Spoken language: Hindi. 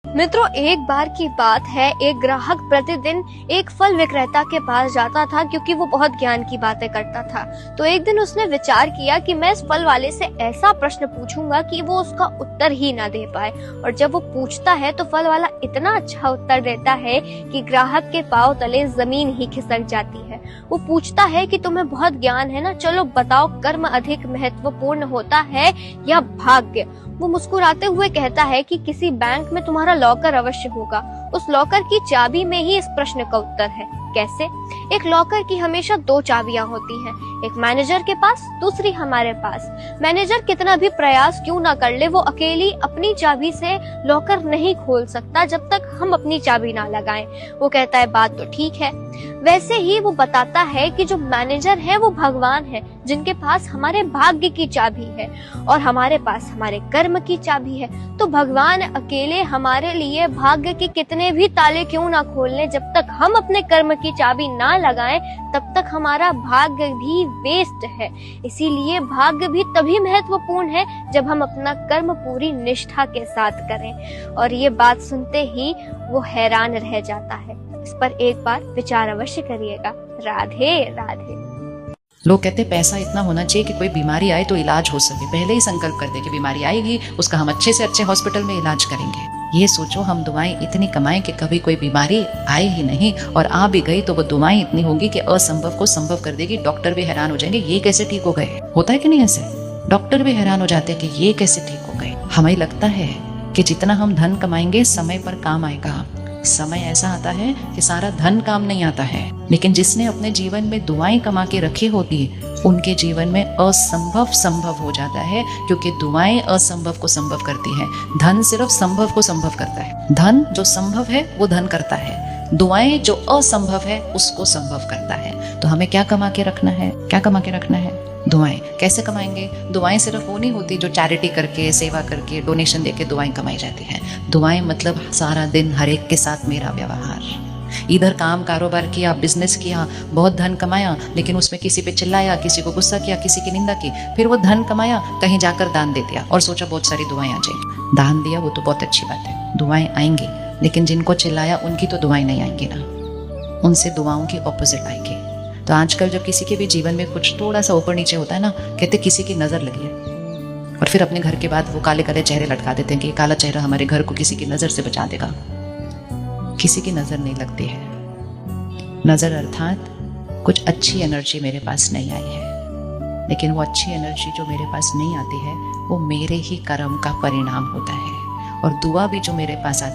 मित्रों, एक बार की बात है, एक ग्राहक प्रतिदिन एक फल विक्रेता के पास जाता था क्योंकि वो बहुत ज्ञान की बातें करता था। तो एक दिन उसने विचार किया कि मैं इस फल वाले से ऐसा प्रश्न पूछूंगा कि वो उसका उत्तर ही ना दे पाए। और जब वो पूछता है तो फल वाला इतना अच्छा उत्तर देता है कि ग्राहक के पांव तले जमीन ही खिसक जाती है। वो पूछता है कि तुम्हें बहुत ज्ञान है ना, चलो बताओ, कर्म अधिक महत्वपूर्ण होता है या भाग्य? वो मुस्कुराते हुए कहता है कि किसी बैंक में तुम्हारा लॉकर अवश्य होगा। उस लॉकर की चाबी में ही इस प्रश्न का उत्तर है। कैसे? एक लॉकर की हमेशा दो चाबियां होती हैं, एक मैनेजर के पास, दूसरी हमारे पास। मैनेजर कितना भी प्रयास क्यों ना कर ले, वो अकेली अपनी चाबी से लॉकर नहीं खोल सकता जब तक हम अपनी चाबी ना लगाएं। वो कहता है बात तो ठीक है। वैसे ही वो बताता है कि जो मैनेजर है वो भगवान है, जिनके पास हमारे भाग्य की चाबी है और हमारे पास हमारे कर्म की चाबी है। तो भगवान अकेले हमारे लिए भाग्य के कितने भी ताले क्यों ना खोल लें, जब तक हम अपने कर्म की चाबी ना लगाएं तब तक हमारा भाग्य भी वेस्ट है। इसीलिए भाग्य भी तभी महत्वपूर्ण है जब हम अपना कर्म पूरी निष्ठा के साथ करें। और ये बात सुनते ही वो हैरान रह जाता है। इस पर एक बार विचार अवश्य करिएगा। राधे राधे। लोग कहते हैं पैसा इतना होना चाहिए कि कोई बीमारी आए तो इलाज हो सके। पहले ही संकल्प कर दे कि बीमारी आएगी, उसका हम अच्छे से अच्छे हॉस्पिटल में इलाज करेंगे। ये सोचो, हम दुआएं इतनी कमाएं कि कभी कोई बीमारी आए ही नहीं, और आ भी गई तो वो दुआएं इतनी होंगी कि असंभव को संभव कर देगी। डॉक्टर भी हैरान हो जाएंगे, ये कैसे ठीक हो गए। होता है कि नहीं ऐसे? डॉक्टर भी हैरान हो जाते हैं कि ये कैसे ठीक हो गए। हमें लगता है कि जितना हम धन कमाएंगे समय पर काम आएगा। समय ऐसा आता है कि सारा धन काम नहीं आता है, लेकिन जिसने अपने जीवन में दुआएं कमा के रखी होती है उनके जीवन में असंभव संभव हो जाता है, क्योंकि दुआएं असंभव को संभव करती हैं। धन सिर्फ संभव को संभव करता है। धन जो संभव है वो धन करता है, दुआएं जो असंभव है उसको संभव करता है। तो हमें क्या कमा के रखना है? क्या कमा के रखना है? दुआएं। कैसे कमाएंगे? दुआएं सिर्फ वो नहीं होती जो चैरिटी करके, सेवा करके, डोनेशन देके दुआएं कमाई जाती हैं। दुआएं मतलब सारा दिन हर एक के साथ मेरा व्यवहार। इधर काम कारोबार किया, बिजनेस किया, बहुत धन कमाया, लेकिन उसमें किसी पे चिल्लाया, किसी को गुस्सा किया, किसी की निंदा की, फिर वो धन कमाया, कहीं जाकर दान दे दिया और सोचा बहुत सारी दुआएं आ जाएंगी। दान दिया वो तो बहुत अच्छी बात है, दुआएं आएंगी, लेकिन जिनको चिल्लाया उनकी तो दुआएं नहीं आएंगी ना, उनसे दुआओं की ऑपोजिट आएगी। तो आजकल जब किसी के भी जीवन में कुछ थोड़ा सा ऊपर नीचे होता है ना, कहते किसी की नजर लगी है, और फिर अपने घर के बाद वो काले काले चेहरे लटका देते हैं कि काला चेहरा हमारे घर को किसी की नजर से बचा देगा। किसी की नजर नहीं लगती है। नजर अर्थात कुछ अच्छी एनर्जी मेरे पास नहीं आई है, लेकिन वो अच्छी एनर्जी जो मेरे पास नहीं आती है वो मेरे ही कर्म का परिणाम होता है। और दुआ भी जो मेरे पास आती